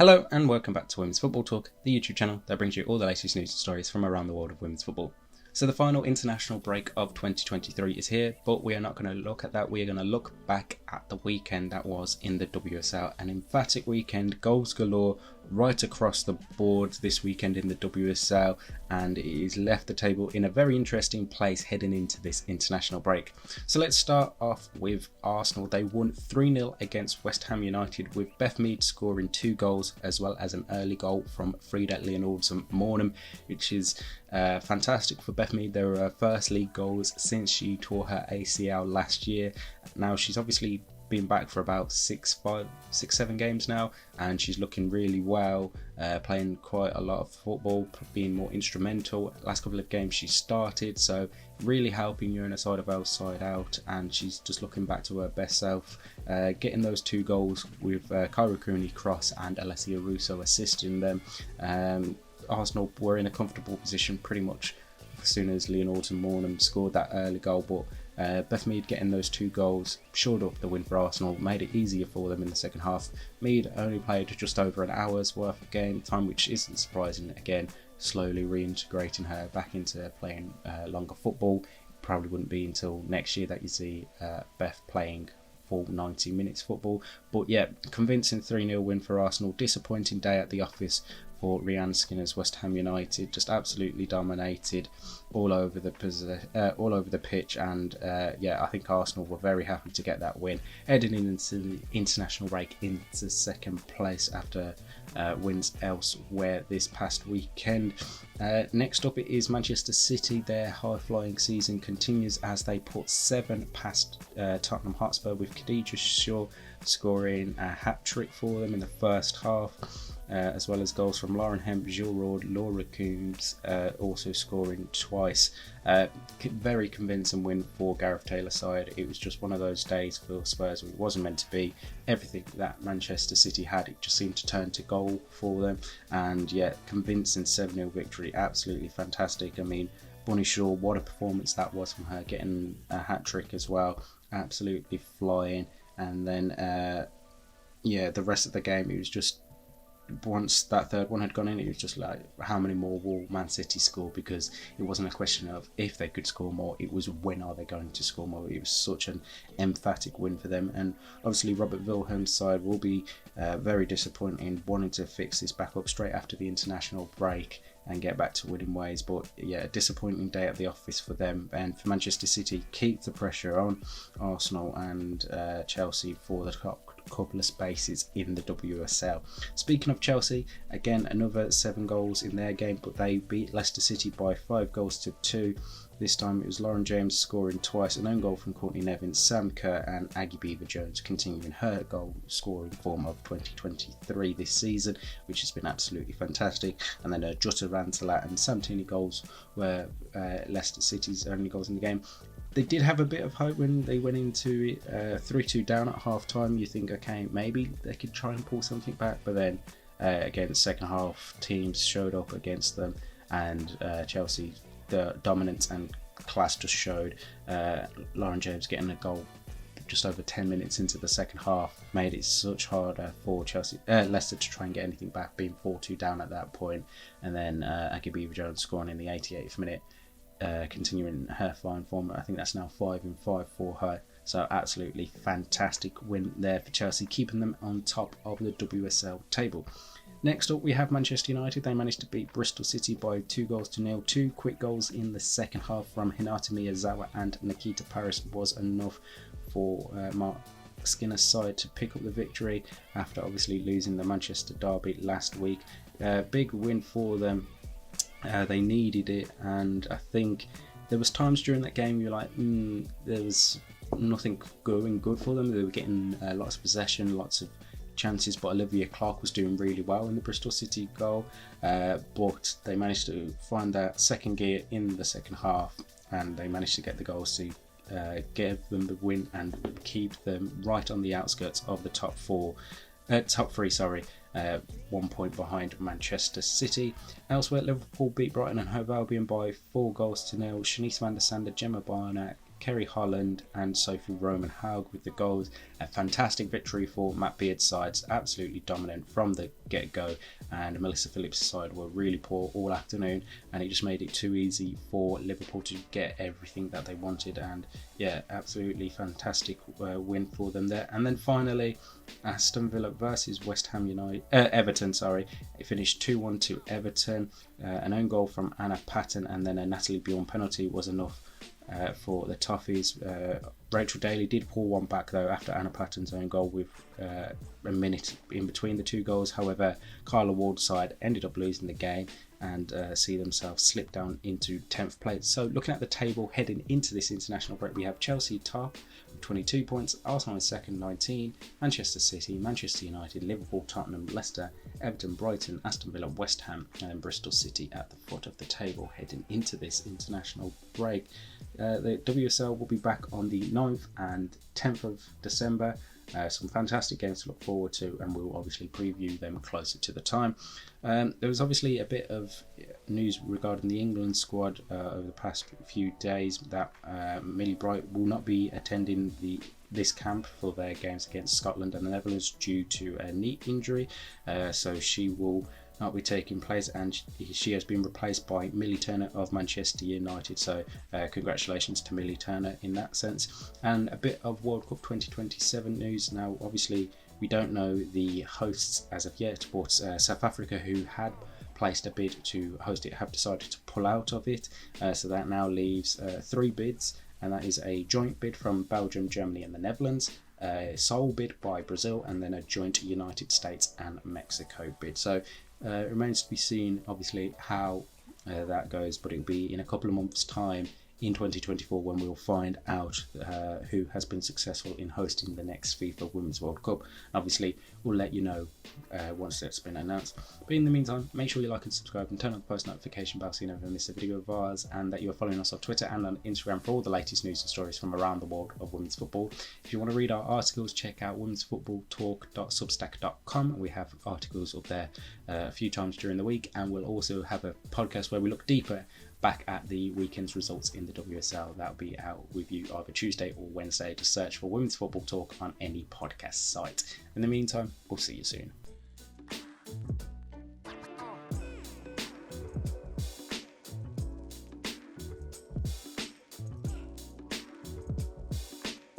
Hello and welcome back to Women's Football Talk, the YouTube channel that brings you all the latest news and stories from around the world of women's football. So the final international break of 2023 is here, but we are not going to look at that. We are going to look back at the weekend that was in the WSL. An emphatic weekend, goals galore right across the board this weekend in the WSL, and it has left the table in a very interesting place heading into this international break. So let's start off with Arsenal. They won 3-0 against West Ham United, with Beth Mead scoring 2 goals as well as an early goal from Frida Leonardson-Mornham, which is fantastic for Beth Mead. They were her first league goals since she tore her ACL last year. Now she's obviously been back for about 7 games now, and she's looking really well, playing quite a lot of football, being more instrumental. Last couple of games she started, so really helping you in a side of outside out, and she's just looking back to her best self, getting those 2 goals with Kyra Cooney cross and Alessia Russo assisting them. Arsenal were in a comfortable position pretty much as soon as Leonardson-Mornham scored that early goal, but Beth Mead getting those 2 goals shored up the win for Arsenal, made it easier for them in the second half. Mead only played just over an hour's worth of game time, which isn't surprising. Again, slowly reintegrating her back into playing longer football. Probably wouldn't be until next year that you see Beth playing full 90 minutes football. But yeah, convincing 3-0 win for Arsenal. Disappointing day at the office for Rianne Skinner's West Ham United, just absolutely dominated all over the pitch, and I think Arsenal were very happy to get that win, heading into the international break into second place after wins elsewhere this past weekend. Next up, it is Manchester City. Their high-flying season continues as they put 7 past Tottenham Hotspur, with Khadija Shaw scoring a hat-trick for them in the first half. As well as goals from Lauren Hemp, Jill Rord, Laura Coombs also scoring twice. Very convincing win for Gareth Taylor's side. It was just one of those days for Spurs where it wasn't meant to be. Everything that Manchester City had, it just seemed to turn to goal for them. And yeah, convincing 7-0 victory, absolutely fantastic. I mean, Bonnie Shaw, what a performance that was from her, getting a hat-trick as well. Absolutely flying. And then, the rest of the game, it was just, once that third one had gone in, it was just like, how many more will Man City score? Because it wasn't a question of if they could score more, it was when are they going to score more. It was such an emphatic win for them, and obviously Robert Wilhelm's side will be very disappointing, wanting to fix this back up straight after the international break and get back to winning ways. But yeah, a disappointing day at the office for them. And for Manchester City, keep the pressure on Arsenal and Chelsea for the top couple of spaces in the WSL. Speaking of Chelsea, again another 7 goals in their game, but they beat Leicester City by 5 goals to 2. This time it was Lauren James scoring twice, an own goal from Courtney Nevins, Sam Kerr and Aggie Beaver-Jones continuing her goal scoring form of 2023 this season, which has been absolutely fantastic. And then Jutta Rantalat and Sam Tierney goals were Leicester City's only goals in the game. They did have a bit of hope when they went into it 3-2 down at half time. You think, okay, maybe they could try and pull something back, but then again, second half teams showed up against them, and Chelsea, the dominance and class just showed. Lauren James getting a goal just over 10 minutes into the second half made it such harder for Leicester to try and get anything back, being 4-2 down at that point. And then Aggie Beaver-Jones scoring in the 88th minute, continuing her fine form. I think that's now 5-5 for her. So absolutely fantastic win there for Chelsea, keeping them on top of the WSL table. Next up, we have Manchester United. They managed to beat Bristol City by 2-0. 2 quick goals in the second half from Hinata Miyazawa and Nikita Paris was enough for Mark Skinner's side to pick up the victory after obviously losing the Manchester derby last week. Big win for them. They needed it, and I think there was times during that game you're like, there was nothing going good for them. They were getting lots of possession, lots of chances, but Olivia Clark was doing really well in the Bristol City goal, but they managed to find that second gear in the second half, and they managed to get the goals to give them the win and keep them right on the outskirts of the top 3, 1 point behind Manchester City. Elsewhere, Liverpool beat Brighton and Hove Albion by 4-0. Shanice van der Sande, Gemma Barnack, Kerry Holland and Sophie Roman Haug with the goals. A fantastic victory for Matt Beard's sides, absolutely dominant from the get-go, and Melissa Phillips' side were really poor all afternoon, and it just made it too easy for Liverpool to get everything that they wanted. And yeah, absolutely fantastic win for them there. And then finally, Aston Villa versus Everton. It finished 2-1 to Everton. An own goal from Anna Patton and then a Natalie Bjorn penalty was enough for the Toffees. Rachel Daly did pull one back though after Anna Patton's own goal with a minute in between the two goals. However, Carla Ward's side ended up losing the game and see themselves slip down into 10th place. So looking at the table heading into this international break, we have Chelsea top with 22 points, Arsenal in second 19, Manchester City, Manchester United, Liverpool, Tottenham, Leicester, Everton, Brighton, Aston Villa, West Ham and then Bristol City at the foot of the table heading into this international break. The WSL will be back on the 9th and 10th of December. Some fantastic games to look forward to, and we'll obviously preview them closer to the time. There was obviously a bit of news regarding the England squad over the past few days that Millie Bright will not be attending this camp for their games against Scotland and the Netherlands due to a knee injury. So she will not be taking place, and she has been replaced by Millie Turner of Manchester United. So congratulations to Millie Turner in that sense. And a bit of World Cup 2027 news. Now obviously we don't know the hosts as of yet, but South Africa, who had placed a bid to host it, have decided to pull out of it. So that now leaves 3 bids, and that is a joint bid from Belgium, Germany and the Netherlands, a sole bid by Brazil, and then a joint United States and Mexico bid. So it remains to be seen obviously how that goes, but it'll be in a couple of months time in 2024 when we'll find out who has been successful in hosting the next FIFA Women's World Cup. Obviously we'll let you know once that's been announced, but in the meantime make sure you like and subscribe and turn on the post notification bell so you never miss a video of ours, and that you're following us on Twitter and on Instagram for all the latest news and stories from around the world of women's football. If you want to read our articles, check out womensfootballtalk.substack.com. We have articles up there a few times during the week, and we'll also have a podcast where we look deeper back at the weekend's results in the WSL. That'll be out with you either Tuesday or Wednesday. Just search for Women's Football Talk on any podcast site. In the meantime, we'll see you soon.